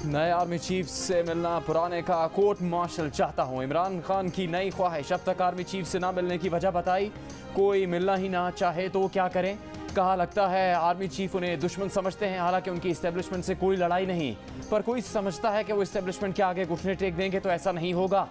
नए army chief से मिलना पुराने का कोर्ट मार्शल चाहता हूं। इमरान खान की नई ख्वाहिश। अब तक आर्मी चीफ से ना मिलने की वजह बताई। कोई मिलना ही ना चाहे तो क्या करें। कहा लगता है आर्मी चीफ उन्हें दुश्मन समझते हैं, हालांकि उनकी इस्टेब्लिशमेंट से कोई लड़ाई नहीं, पर कोई समझता है कि वो इस्टेब्लिशमेंट के आगे घुटने टेक देंगे तो ऐसा नहीं होगा।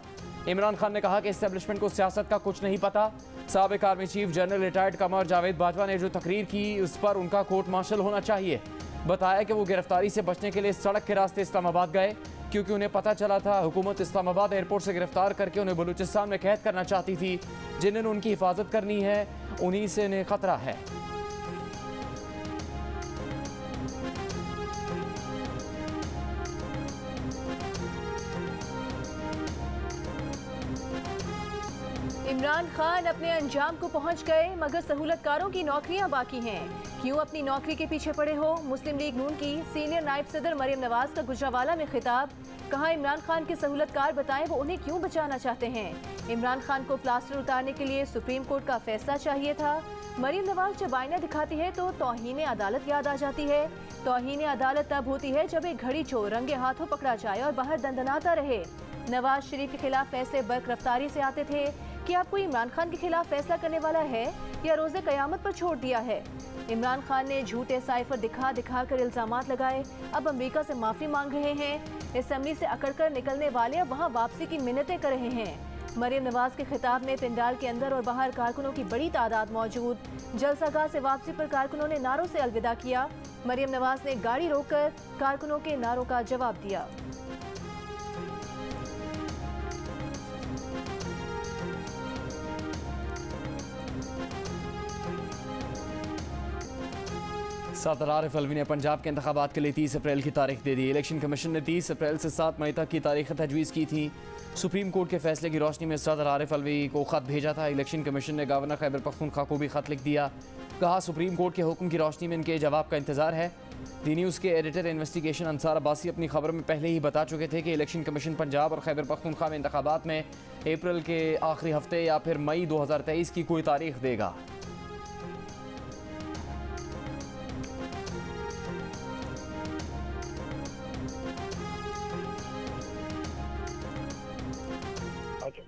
इमरान खान ने कहा कि इस्टेब्लिशमेंट को सियासत का कुछ नहीं पता। साबिक army chief general retired Qamar Javed Bajwa ने जो तकरीर की उस पर उनका कोर्ट मार्शल होना चाहिए। बताया कि वो गिरफ्तारी से बचने के लिए सड़क के रास्ते इस्लामाबाद गए, क्योंकि उन्हें पता चला था हुकूमत इस्लामाबाद एयरपोर्ट से गिरफ्तार करके उन्हें बलूचिस्तान में कैद करना चाहती थी। जिन्हें उनकी हिफाजत करनी है उन्हीं से उन्हें खतरा है। इमरान खान अपने अंजाम को पहुंच गए, मगर सहूलतकारों की नौकरियां बाकी हैं। क्यों अपनी नौकरी के पीछे पड़े हो? मुस्लिम लीग नून की सीनियर नायब सदर मरियम नवाज का गुजरावाला में खिताब। कहा इमरान खान के सहूलतकार बताएं वो उन्हें क्यों बचाना चाहते हैं। इमरान खान को प्लास्टर उतारने के लिए सुप्रीम कोर्ट का फैसला चाहिए था। मरियम नवाज जब आईना दिखाती है तो तौहीन अदालत याद आ जाती है। तौहीन अदालत तब होती है जब एक घड़ी चोर रंगे हाथों पकड़ा जाए और बाहर दंदनाता रहे। नवाज शरीफ के खिलाफ फैसले बर्क रफ्तारी से आते थे। कि आपको इमरान खान के खिलाफ फैसला करने वाला है या रोजे कयामत पर छोड़ दिया है? इमरान खान ने झूठे साइफर दिखा दिखा कर इल्जामात लगाए। अब अमेरिका से माफी मांग रहे हैं। असेंबली से अकड़कर निकलने वाले अब वहां वापसी की मिन्नतें कर रहे हैं। मरियम नवाज के खिताब में पिंडाल के अंदर और बाहर कारकुनों की बड़ी तादाद मौजूद। जलसागाह से वापसी पर कारकुनों ने नारों से अलविदा किया। मरियम नवाज ने गाड़ी रोककर कारकुनों के नारों का जवाब दिया। सदर आरिफ अलवी ने पंजाब के इंतखाबात के लिए 30 अप्रैल की तारीख दे दी। इलेक्शन कमीशन ने 30 अप्रैल से 7 मई तक की तारीख तजवीज़ की थी। सुप्रीम कोर्ट के फैसले की रोशनी में सदर आरिफ अलवी को ख़त भेजा था। इलेक्शन कमीशन ने गवर्नर खैबर पख्तूनख्वा को भी ख़त लिख दिया। कहा सुप्रीम कोर्ट के हुक्म की रोशनी में इनके जवाब का इंतजार है। दी न्यूज़ के एडिटर इन्वेस्टिगेशन अंसार अब्बासी अपनी खबर में पहले ही बता चुके थे कि इलेक्शन कमीशन पंजाब और खैबर पख्तूनख्वा में इंतखाबात में अप्रैल के आखिरी हफ्ते या फिर मई 2023 की कोई तारीख देगा।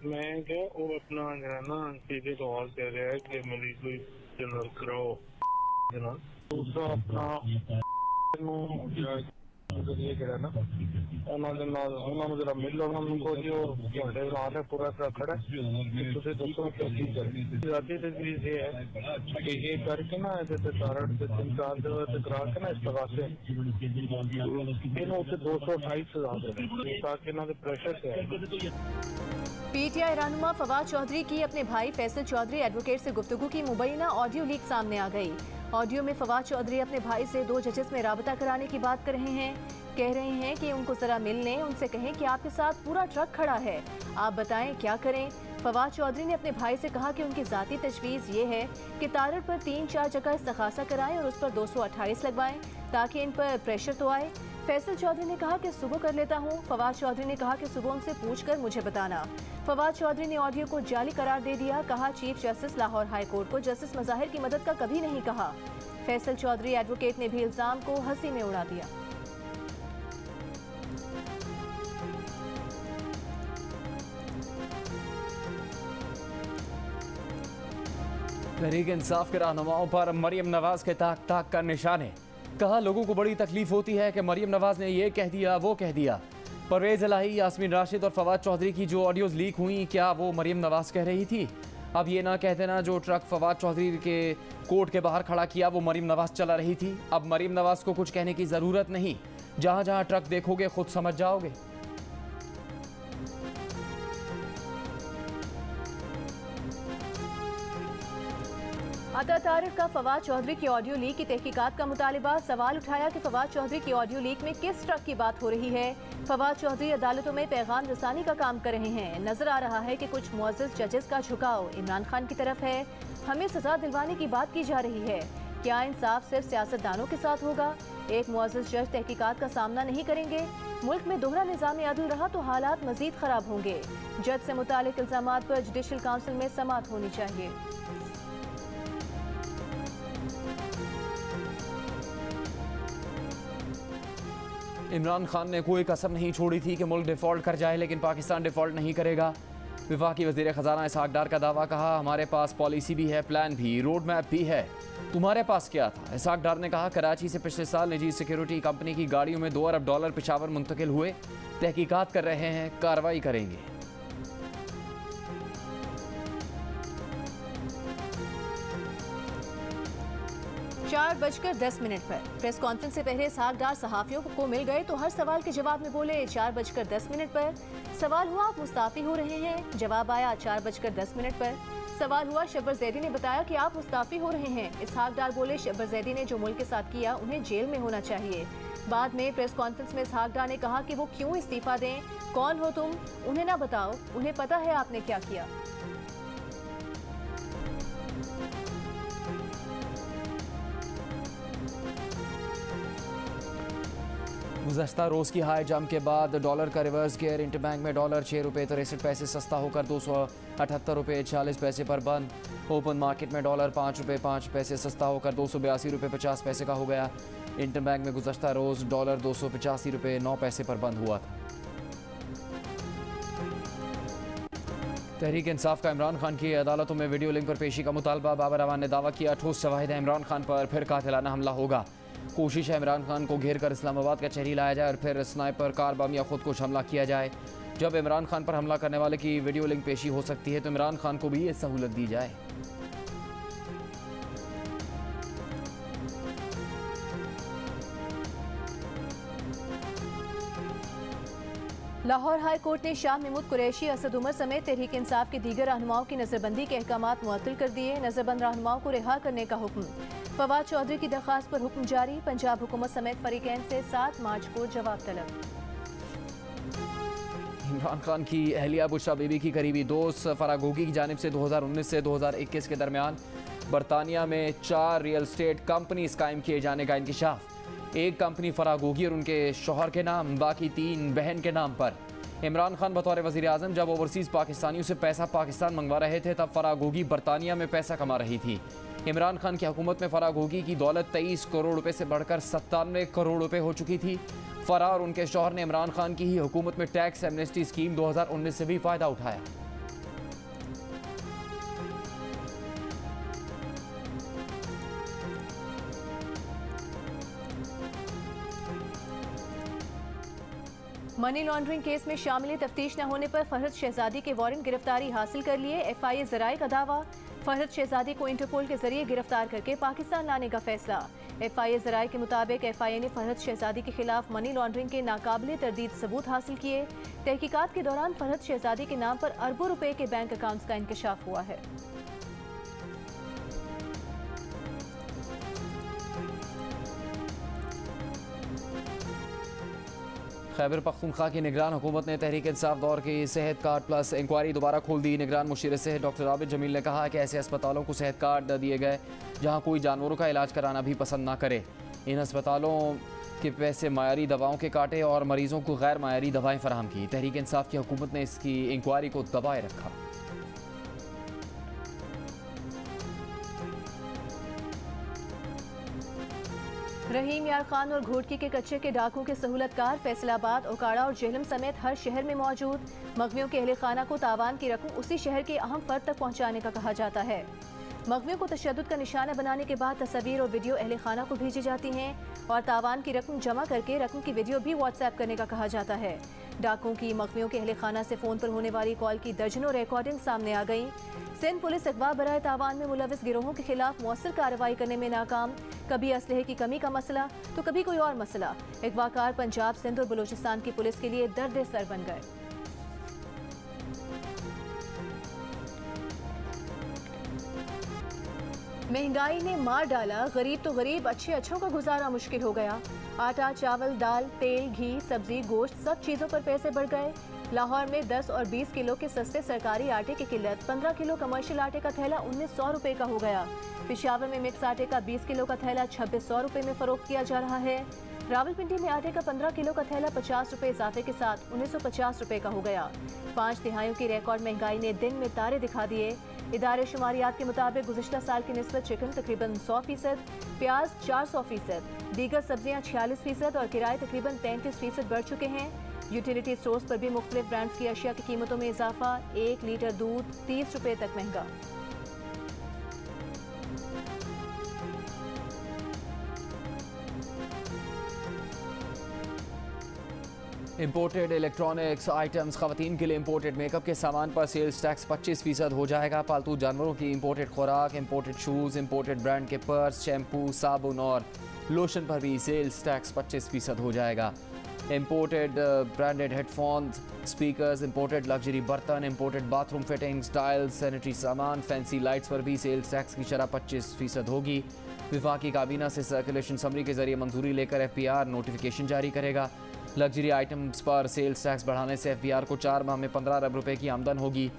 मैं क्या वो अपना जो है ना सीधे तौर दे रहा है कि मेरी कोई जनरल कराओ जना दूसरा अपना जरा मिल उनको जो है पूरा खड़ा तजवीज ये है कि ये करके ना जैसे तारड़ से 3-4 जगह करा के ना इस तरह से इन 228 से ताकि ना प्रेशर से पीटीआई रहनुमा फवाद चौधरी की अपने भाई फैसल चौधरी एडवोकेट से गुफ्तगू की मुबैना ऑडियो लीक सामने आ गई। ऑडियो में फवाद चौधरी अपने भाई से 2 जजेस में राबता कराने की बात कर रहे हैं। कह रहे हैं कि उनको जरा मिल लें, उनसे कहें कि आपके साथ पूरा ट्रक खड़ा है, आप बताएं क्या करें। फवाद चौधरी ने अपने भाई से कहा कि उनकी जाती तजवीज़ ये है कि तारड़ पर 3-4 जगह इस्तखासा कराएं और उस पर 228 लगवाएं ताकि इन पर प्रेशर तो आए। फैसल चौधरी ने कहा कि सुबह कर लेता हूं। फवाद चौधरी ने कहा कि सुबह उनसे पूछकर मुझे बताना। फवाद चौधरी ने ऑडियो को जाली करार दे दिया। कहा chief justice Lahore high court को जस्टिस मज़ाहिर की मदद का कभी नहीं कहा। फैसल चौधरी एडवोकेट ने भी इल्जाम को हंसी में उड़ा दिया। तहरीक इंसाफ के रहनुमाओं पर मरियम नवाज के ताक ताक का निशान है। कहा लोगों को बड़ी तकलीफ होती है कि मरियम नवाज ने ये कह दिया वो कह दिया। परवेज इलाही, यास्मीन राशिद और फवाद चौधरी की जो ऑडियोज लीक हुई, क्या वो मरियम नवाज कह रही थी? अब ये ना कह देना जो ट्रक फवाद चौधरी के कोर्ट के बाहर खड़ा किया वो मरियम नवाज चला रही थी। अब मरियम नवाज को कुछ कहने की ज़रूरत नहीं, जहाँ जहाँ ट्रक देखोगे खुद समझ जाओगे। अता तारिक का फवाद चौधरी की ऑडियो लीक की तहकीकात का मुतालिबा। सवाल उठाया कि फवाद चौधरी की ऑडियो लीक में किस ट्रक की बात हो रही है। फवाद चौधरी अदालतों में पैगाम रसानी का काम कर रहे हैं। नजर आ रहा है कि कुछ मुअज़्ज़ज़ जजेस का झुकाव इमरान खान की तरफ है। हमें सजा दिलवाने की बात की जा रही है। क्या इंसाफ सिर्फ सियासतदानों के साथ होगा? एक मुअज़्ज़ज़ जज तहकीकात का सामना नहीं करेंगे? मुल्क में दोहरा निज़ाम अदल रहा तो हालात मजीद खराब होंगे। जज से मुतालिक इल्जामात पर जुडिशल काउंसिल में समाअत होनी चाहिए। इमरान खान ने कोई कसर नहीं छोड़ी थी कि मुल्क डिफ़ॉल्ट कर जाए, लेकिन पाकिस्तान डिफ़ॉल्ट नहीं करेगा। वफाकी वज़ीर ख़जाना इसहाक डार का दावा, कहा हमारे पास पॉलिसी भी है, प्लान भी, रोड मैप भी है, तुम्हारे पास क्या था? इसहाक डार ने कहा कराची से पिछले साल निजी सिक्योरिटी कंपनी की गाड़ियों में $2 अरब पेशावर मुंतकिल हुए, तहकीकात कर रहे हैं, कार्रवाई करेंगे। चार बजकर 10 मिनट पर प्रेस कॉन्फ्रेंस से पहले इसहाक डार सहाफियों को मिल गए तो हर सवाल के जवाब में बोले 4 बजकर 10 मिनट पर। सवाल हुआ आप मुस्ताफी हो रहे हैं, जवाब आया 4 बजकर 10 मिनट पर। सवाल हुआ शब्बर जैदी ने बताया कि आप मुस्ताफी हो रहे हैं, इसहाक डार बोले शब्बर जैदी ने जो मुल्क के साथ किया उन्हें जेल में होना चाहिए। बाद में प्रेस कॉन्फ्रेंस में इसहाक डार ने कहा कि वो क्यों इस्तीफा दें, कौन हो तुम, उन्हें ना बताओ, उन्हें पता है आपने क्या किया। गुज़श्ता रोज़ की हाई जंप के बाद डॉलर का रिवर्स गियर। इंटरबैंक में डॉलर ₹6.63 सस्ता होकर ₹278.40 पर बंद। ओपन मार्केट में डॉलर ₹5.05 सस्ता होकर ₹282.50 का हो गया। इंटरबैंक में गुज़श्ता रोज़ डॉलर ₹285.09 पर बंद हुआ था। तहरीक इंसाफ का इमरान खान की अदालतों में वीडियो लिंक पर पेशी का मुतालबा। बाबर अवान ने दावा किया ठोस शवाहिद है इमरान खान पर, फिर कातिलाना हमला होगा। कोशिश है इमरान खान को घेर कर इस्लामाबाद का चेहरी लाया जाए और फिर स्नाइपर, कार बम या खुदकुश हमला किया जाए। जब इमरान खान पर हमला करने वाले की वीडियो लिंक पेशी हो सकती है तो इमरान खान को भी ये सहूलत दी जाए। लाहौर हाई कोर्ट ने शाह महमूद कुरैशी, असद उमर समेत तहरीक इंसाफ के दीगर रहनुमाओं की नजरबंदी के अहकामात मुअत्तल कर दिए। नजरबंद रहनुमाओं को रिहा करने का हुक्म। फवाद चौधरी की दरख्वास्त पर हुक्म जारी। पंजाब हुकूमत समेत फरीकैन से 7 मार्च को जवाब तलब। इमरान खान की अहलिया बुशरा बीबी की करीबी दोस्त फरागोगी की जानिब से 2019 से 2021 के दरमियान बरतानिया में 4 रियल स्टेट कंपनीज कायम किए जाने का इंकिशाफ। एक कंपनी फरागोगी और उनके शौहर के नाम, बाकी 3 बहन के नाम पर। इमरान खान बतौर वज़ीर आज़म जब ओवरसीज़ पाकिस्तानियों से पैसा पाकिस्तान मंगवा रहे थे तब फरागोगी बरतानिया में पैसा कमा रही थी। इमरान खान की हुकूमत में फरागोगी की दौलत 23 करोड़ रुपए से बढ़कर 97 करोड़ रुपए हो चुकी थी। फरा और उनके शौहर ने इमरान खान की ही हुकूमत में टैक्स एमनेस्टी स्कीम 2019 से भी फ़ायदा उठाया। मनी लॉन्ड्रिंग केस में शामिल तफ्तीश न होने पर फरहद शहजादी के वारंट गिरफ्तारी हासिल कर लिए। FIA ज़राए का दावा, फरहद शहजादी को इंटरपोल के जरिए गिरफ्तार करके पाकिस्तान लाने का फैसला। FIA ज़राए के मुताबिक FIA ने फरहद शहजादी के खिलाफ मनी लॉन्ड्रिंग के नाकाबिले तरदीद सबूत हासिल किए। तहकीकात के दौरान फरहद शहजादी के नाम पर अरबों रुपए के बैंक अकाउंट्स का इंकशाफ हुआ है। खैबर पख्तूनख्वा की निगरान हुकूमत ने तहरीक इंसाफ दौर की सेहत कार्ड प्लस इंक्वायरी दोबारा खोल दी। निगरान मुशीर सेहत डॉक्टर आबिद जमील ने कहा कि ऐसे अस्पतालों को सेहत कार्ड दिए गए जहां कोई जानवरों का इलाज कराना भी पसंद ना करे। इन अस्पतालों के पैसे मायारी दवाओं के काटे और मरीजों को गैर मायारी दवाएं फराहम की। तहरीक इंसाफ की हुकूमत ने इसकी इंक्वायरी को दबाए रखा। रहीम यार खान और घोटकी के कच्चे के डाकुओं के सहूलतकार फैसलाबाद, ओकाड़ा और जेहलम समेत हर शहर में मौजूद। मगवियों के अहले खाना को तावान की रकम उसी शहर के अहम फर्द तक पहुँचाने का कहा जाता है। मगवियों को तशद्दुद का निशाना बनाने के बाद तस्वीर और वीडियो अहले खाना को भेजी जाती हैं और तावान की रकम जमा करके रकम की वीडियो भी व्हाट्सएप करने का कहा जाता है। डाकुओं की मगवियों के अहले खाना से फ़ोन पर होने वाली कॉल की दर्जनों रिकॉर्डिंग सामने आ गई। सिंध पुलिस अगवा बराए तावान में मुलविस गिरोहों के खिलाफ मौसर कार्रवाई करने में नाकाम। कभी असलहे की कमी का मसला तो कभी कोई और मसला। अगवाकार पंजाब, सिंध और बलूचिस्तान की पुलिस के लिए दर्द सर बन गए। महंगाई ने मार डाला गरीब तो गरीब, अच्छों का गुजारा मुश्किल हो गया। आटा, चावल, दाल, तेल, घी, सब्जी, गोश्त सब चीज़ों पर पैसे बढ़ गए। लाहौर में 10 और 20 किलो के सस्ते सरकारी आटे की किल्लत 15 किलो कमर्शियल आटे का थैला 1900 रुपये का हो गया। पेशावर में मिक्स आटे का 20 किलो का थैला 2600 रुपये में फरोख्त किया जा रहा है। रावलपिंडी में आटे का 15 किलो का थैला 50 रुपये इजाफे के साथ 1950 रुपये का हो गया। 5 तिहाइयों की रिकॉर्ड महंगाई ने दिन में तारे दिखा दिए। इदारे शुमारियात के मुताबिक गुज़िश्ता साल की निस्बत चिकन तकरीबन 100%, प्याज 400%, दीगर सब्जियां 46% और किराए तकरीबन 33% बढ़ चुके हैं। यूटिलिटी स्टोर्स पर भी मुख्तलिफ ब्रांड्स की अशिया की कीमतों में इजाफा, 1 लीटर दूध 30 रुपये तक महंगा। इम्पोर्टेड इलेक्ट्रॉनिक्स आइटम्स, खवातीन के लिए इम्पोर्टेड मेकअप के सामान पर सेल्स टैक्स 25% हो जाएगा। पालतू जानवरों की इम्पोर्टेड खुराक, इम्पोर्टेड शूज़, इम्पोर्टेड ब्रांड के पर्स, शैम्पू, साबुन और लोशन पर भी सेल्स टैक्स 25% हो जाएगा। Imported branded headphones, speakers, imported luxury बर्तन, imported bathroom fittings, tiles, sanitary सामान, फैंसी लाइट्स पर भी सेल्स टैक्स की शरह 25% होगी। विफाकी काबीना से सर्कुलेशन समरी के जरिए मंजूरी लेकर FBR नोटिफिकेशन जारी करेगा। लग्जरी आइटम्स पर सेल्स टैक्स बढ़ाने से FBR को 4 माह में 15 अरब रुपए की आमदन होगी।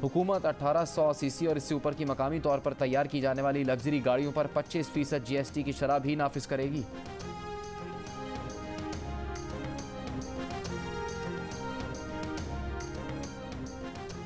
हुकूमत 1800 सीसी और इससे ऊपर की मकामी तौर पर तैयार की जाने वाली लग्जरी गाड़ियों पर 25% GST की शरह भी नाफिज करेगी।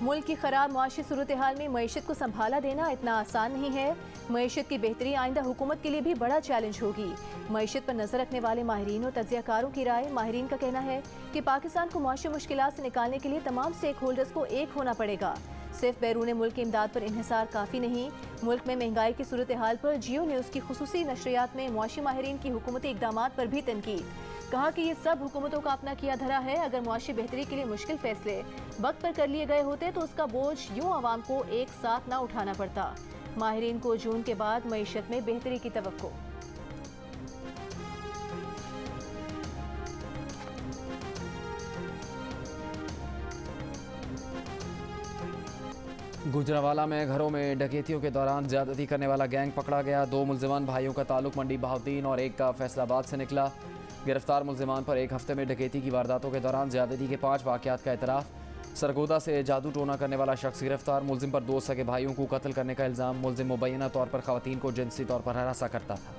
मुल्क की खराब मुआशी सूरत हाल में मईशत को संभाला देना इतना आसान नहीं है। मईशत की बेहतरी आइंदा हुकूमत के लिए भी बड़ा चैलेंज होगी। मईशत पर नजर रखने वाले माहिरीन और तज्जियाकारों की राय, माहिरीन का कहना है कि पाकिस्तान को मुआशी मुश्किलात से निकालने के लिए तमाम स्टेक होल्डर्स को एक होना पड़ेगा। सिर्फ बैरून मुल्क की इमदाद पर इन्हिसार काफ़ी नहीं। मुल्क में महंगाई की सूरत हाल पर जियो न्यूज़ की खुसूसी नशरियात में मुआशी माहिरीन की हुकूमती इक़दामात पर भी तनकीद। कहा कि ये सब हुकूमतों का अपना किया धरा है। अगर मुआशी बेहतरी के लिए मुश्किल फैसले वक्त पर कर लिए गए होते तो उसका बोझ यूं आवाम को एक साथ ना उठाना पड़ता। माहिरीन को जून के बाद मईशत में बेहतरी की तवक्को। गुजरावाला में घरों में डकैतियों के दौरान ज्यादती करने वाला गैंग पकड़ा गया। 2 मुल्जिमान भाइयों का ताल्लुक मंडी बहाउद्दीन और एक का फैसलाबाद से निकला। गिरफ्तार मुल्जिमान पर एक हफ्ते में डकैती की वारदातों के दौरान ज्यादती के 5 वाक़यात का एतराफ़। सरगोदा से जादू टोना करने वाला शख्स गिरफ्तार। मुल्जिम पर 2 सगे भाइयों को कत्ल करने का इल्ज़ाम। मुल्जिम मुबैना तौर पर ख़वातीन को जिनसी तौर पर हरासा करता था।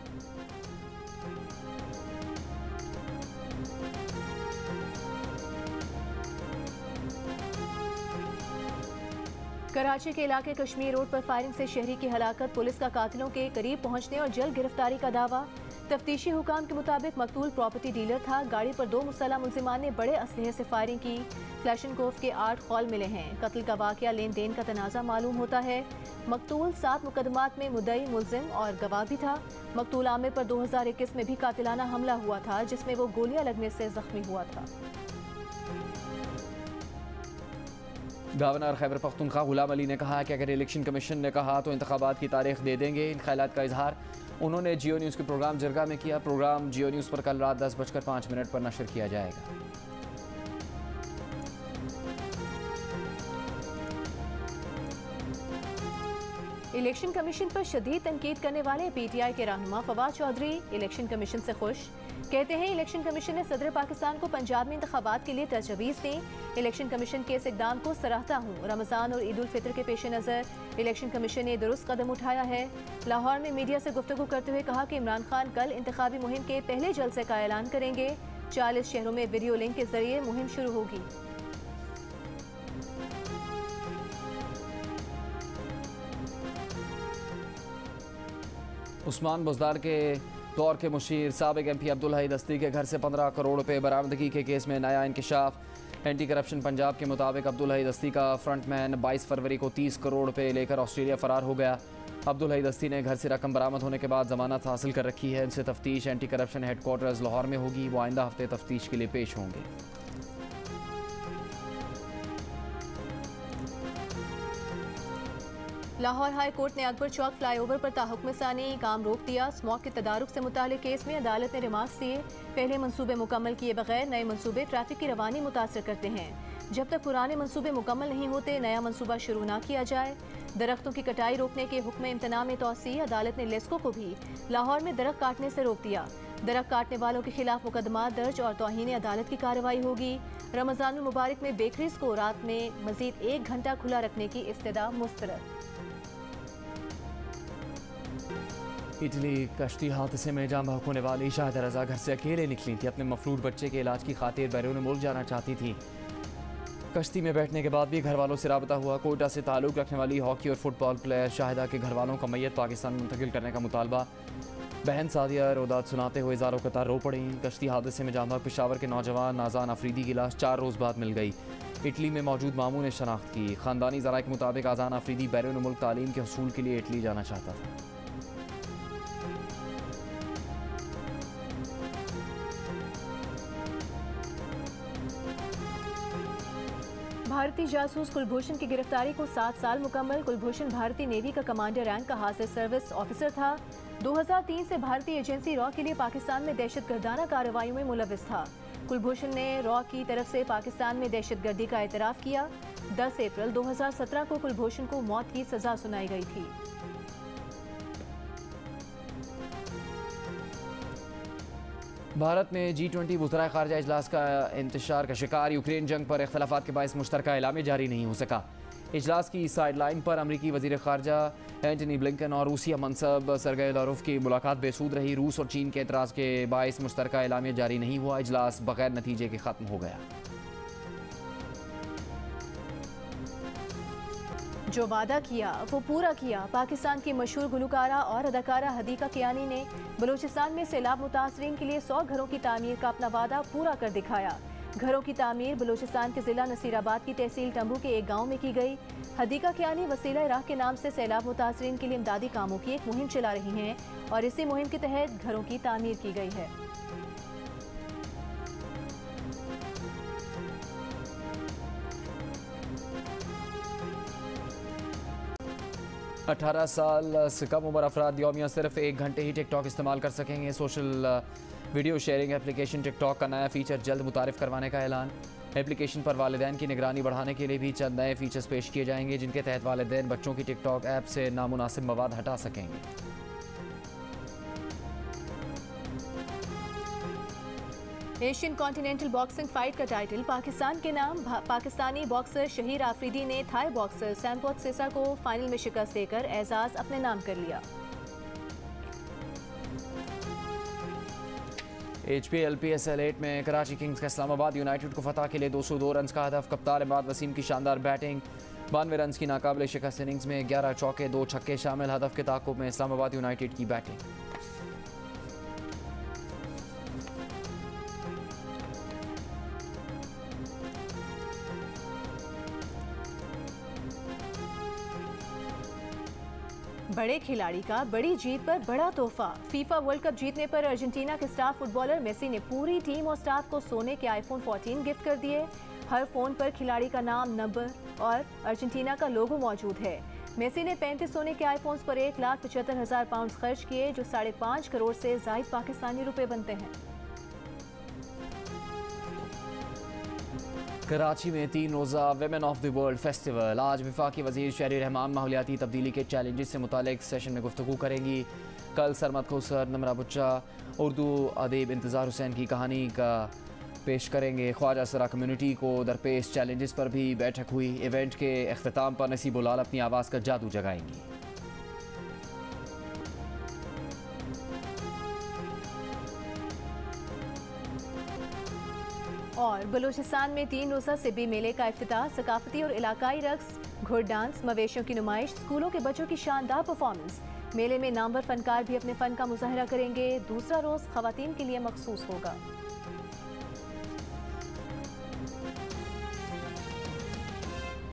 कराची के इलाके कश्मीर रोड पर फायरिंग से शहरी की हलाकत। पुलिस का कातिलों के करीब पहुंचने और जल्द गिरफ्तारी का दावा। तफ्तीशी हुकाम के मुताबिक मकतूल प्रॉपर्टी डीलर था। गाड़ी पर 2 मुसल्लह मुल्जिमान ने बड़े असलहे से फायरिंग की। क्लैशनकोफ के 8 खौल मिले हैं। कत्ल का वाकया लेन देन का तनाज़ा मालूम होता है। मकतूल 7 मुकदमात में मुद्दई, मुल्जिम और गवाह भी था। मकतूल आमिर पर 2021 में भी कातिलाना हमला हुआ था जिसमें वो गोलियां लगने से जख्मी हुआ था। गवर्नर खैबर पख्तूनख्वा गुलाम अली ने कहा कि अगर इलेक्शन कमीशन ने कहा तो इंतखाबात की तारीख दे देंगे। इन ख्यालात का इजहार उन्होंने जियो न्यूज़ के प्रोग्राम जरगा में किया। प्रोग्राम जियो न्यूज़ पर कल रात 10:05 पर नशर किया जाएगा। इलेक्शन कमीशन पर शदीद तनकीद करने वाले PTI के रहनुमा फवाद चौधरी इलेक्शन कमीशन से खुश। कहते हैं इलेक्शन कमीशन ने सदर पाकिस्तान को पंजाब में इंतखाबात के लिए तजवीज़ दी। इलेक्शन कमीशन के इस इक़दाम को सराहता हूँ। रमज़ान और ईद उल फितर के पेश नज़र इलेक्शन कमीशन ने दुरुस्त कदम उठाया है। लाहौर में मीडिया से गुफ्तगू करते हुए कहा कि इमरान खान कल इंतखाबी मुहिम के पहले जलसे का ऐलान करेंगे। 40 शहरों में वीडियो लिंक के जरिए मुहिम शुरू होगी। उस्मान बुज़दार के दौर के मुशीर साबिक MP अब्दुल हई दस्ती के घर से 15 करोड़ रुपए बरामदगी के केस में नया इंकशाफ। एंटी करप्शन पंजाब के मुताबिक अब्दुल हई दस्ती का फ्रंटमैन 22 फरवरी को 30 करोड़ रुपए लेकर ऑस्ट्रेलिया फरार हो गया। अब्दुल हई दस्ती ने घर से रकम बरामद होने के बाद जमानत हासिल कर रखी है। इनसे तफ्तीश एंटी करप्शन हेडक्वार्टर्स लाहौर में होगी। वो आइंदा हफ्ते तफ्तीश के लिए पेश होंगे। लाहौर हाई कोर्ट ने अकबर चौक फ्लाईओवर पर ताहुक्म सानी काम रोक दिया। स्मॉग के तदारुक से मुतालिक केस में अदालत ने रिमार्क्स दिए। पहले मंसूबे मुकम्मल किए बगैर नए मंसूबे ट्रैफिक की रवानी मुतासर करते हैं। जब तक पुराने मंसूबे मुकम्मल नहीं होते नया मंसूबा शुरू ना किया जाए। दरख्तों की कटाई रोकने के हुक्म इम्तना में तोसी। अदालत ने लेस्को को भी लाहौर में दरख्त काटने से रोक दिया। दरख्त काटने वालों के खिलाफ मुकदमा दर्ज और तौहीन अदालत की कार्रवाई होगी। रमजान मुबारक में बेकरीज को रात में मजीद 1 घंटा खुला रखने की इस्तदा मुस्तरद। इटली कश्ती हादसे में जाम बहक होने वाली शाहिदा रजा घर से अकेले निकली थी। अपने मफलूट बच्चे के इलाज की खातिर बैरून मुल्क जाना चाहती थी। कश्ती में बैठने के बाद भी घर वालों से राबता हुआ। कोयटा से ताल्लुक़ रखने वाली हॉकी और फुटबॉल प्लेयर शाहिदा के घर वालों का मैयत पाकिस्तान मुंतकिल करने का मुतालबा। बहन सादिया रोदात सुनाते हुए ज़ारों कतार रो पड़ी। कश्ती हादसे में जाम पेशावर के नौजवान नाजान अफरीदी की लाश 4 रोज़ बाद मिल गई। इटली में मौजूद मामू ने शनाख्त की। ख़ानदानी ज़राए के मुताबिक आज़ान अफरीदी बैरून मुल्क तालीम के हसूल के लिए इटली जाना चाहता था। भारतीय जासूस कुलभूषण की गिरफ्तारी को 7 साल मुकम्मल। कुलभूषण भारतीय नेवी का कमांडर रैंक का हाजिर सर्विस ऑफिसर था। 2003 से भारतीय एजेंसी रॉ के लिए पाकिस्तान में दहशतगर्दाना कार्रवाइयों में मुलविस था। कुलभूषण ने रॉ की तरफ से पाकिस्तान में दहशतगर्दी का एतराफ़ किया। 10 अप्रैल 2017 को कुलभूषण को मौत की सजा सुनाई गई थी। भारत में G20 वज़राए ख़ारजा इजलास का इंतशार का शिकार। यूक्रेन जंग पर इख्तलाफात के बायस मुश्तरका एलामी जारी नहीं हो सका। इजलास की साइड लाइन पर अमरीकी वज़ीर ख़ारजा एंटनी ब्लिंकन और रूसी मनसब सरगेई लारोव की मुलाकात बेसूद रही। रूस और चीन के एतराज़ के बायस मुश्तरका एलामी जारी नहीं हुआ। इजलास बगैर नतीजे के ख़त्म हो गया। जो वादा किया वो पूरा किया। पाकिस्तान की मशहूर गुलकारा और अदाकारा हदीका कियानी ने बलूचिस्तान में सैलाब मुतासरीन के लिए 100 घरों की तामीर का अपना वादा पूरा कर दिखाया। घरों की तामीर बलूचिस्तान के जिला नसीराबाद की तहसील टम्बू के एक गांव में की गई। हदीका कियानी वसीला राह के नाम से सैलाब मुतासरीन के लिए इमदादी कामों की एक मुहिम चला रही हैं और इसी मुहिम के तहत घरों की तामीर की गई है। 18 साल से कम उम्र अफराद यौमिया सिर्फ 1 घंटे ही टिकटॉक इस्तेमाल कर सकेंगे। Social video sharing application TikTok का नया फ़ीचर जल्द मुतारिफ करवाने का ऐलान। एप्लीकेशन पर वालिदैन की निगरानी बढ़ाने के लिए भी चंद नए फ़ीचर्स पेश किए जाएंगे, जिनके तहत वालिदैन बच्चों की टिकटॉक ऐप से नामुनासिब मवाद हटा सकेंगे। एशियन कॉन्टिनेंटल बॉक्सिंग फाइट का टाइटल पाकिस्तान के नाम। पाकिस्तानी बॉक्सर शहीर आफरीदी ने थाई बॉक्सर सैम्पोत सेसा को फाइनल में शिकस्त देकर एजाज अपने नाम कर लिया। HPL PSL 8 में कराची किंग्स का इस्लामाबाद यूनाइटेड को फतह के लिए 202 रन का हदफ। कप्तान इमाद वसीम की शानदार बैटिंग। 92 रन की नाकाबिल शिकस्त इनिंग्स में 11 चौके 2 छक्के शामिल। हदफ के ताक़ुब में इस्लामाबाद यूनाइटेड की बैटिंग। बड़े खिलाड़ी का बड़ी जीत पर बड़ा तोहफा। फीफा वर्ल्ड कप जीतने पर अर्जेंटीना के स्टार फुटबॉलर मेसी ने पूरी टीम और स्टाफ को सोने के iPhone 14 गिफ्ट कर दिए। हर फोन पर खिलाड़ी का नाम, नंबर और अर्जेंटीना का लोगो मौजूद है। मेसी ने 35 सोने के आईफोन्स पर 1,75,000 पाउंड खर्च किए, जो 5.5 करोड़ से जायद पाकिस्तानी रुपए बनते हैं। कराची में 3 रोज़ा women of the world festival. आज वफाकी वज़ीर शहरी रहमान माहौलियाती तब्दीली के चैलेंजेस से मुतालिक सेशन में गुफ्तगू करेंगी। कल सरमद खोसर, नमरा बुच्चा, उर्दू अदीब इंतज़ार हुसैन की कहानी का पेश करेंगे। ख्वाजा सरा कम्युनिटी को दरपेश चैलेंजेस पर भी बैठक हुई। इवेंट के अख्ताम पर नसीब उलाल अपनी आवाज़ का जादू जगाएंगी। और बलूचिस्तान में 3 रोज़ा सिब्बी मेले का इफ्तिताह। सकाफती और इलाकाई रक्स, घुड़ डांस, मवेशियों की नुमाइश, स्कूलों के बच्चों की शानदार परफॉर्मेंस। मेले में नामवर फनकार भी अपने फन का मुजाहरा करेंगे। दूसरा रोज़ ख़वातीन के लिए मखसूस होगा।